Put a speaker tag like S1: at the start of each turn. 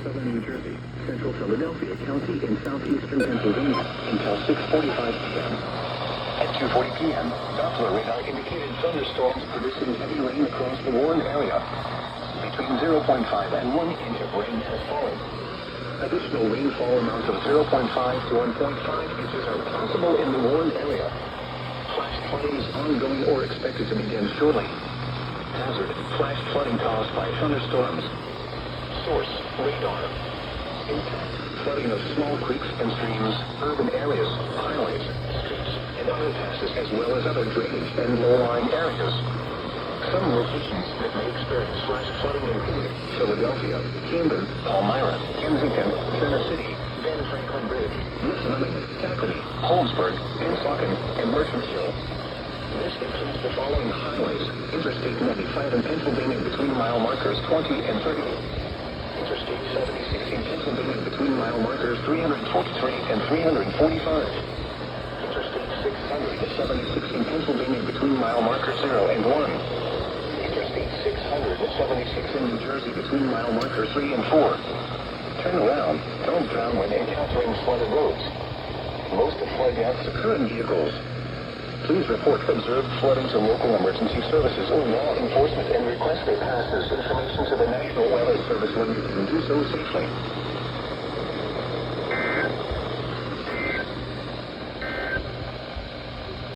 S1: southern New Jersey, central Philadelphia County in southeastern Pennsylvania until 6:45 p.m. At 2:40 p.m., Doppler radar indicated thunderstorms producing heavy rain across the warned area. Between 0.5 and 1 inch of rain has fallen. Additional rainfall amounts of 0.5 to 1.5 inches are possible in the warned area. Flash flooding is ongoing or expected to begin shortly. Hazard: flash flooding caused by thunderstorms. Source: radar. Impact: flooding of small creeks and streams, urban areas, highways, streets, and other passes, as well as other drainage and low-lying areas. Some locations that may experience flash flooding include Philadelphia, Camden, Palmyra, Kensington, Center City, Ben Franklin Bridge, West Lemon, Thackeray, Holmesburg, Pennsauken, and Merchant Hill. This includes the following highways: Interstate 95 in Pennsylvania between mile markers 20 and 30. Interstate 76 in Pennsylvania between mile markers 343 and 345. Interstate 676 in Pennsylvania between mile markers 0 and 1. Interstate 676 in New Jersey between mile markers 3 and 4. Turn around. Don't drown when encountering flooded roads. Most of flood deaths occur in vehicles. Please report observed flooding to local emergency services or law enforcement and request they pass this information to the National Weather Service when you can do so safely.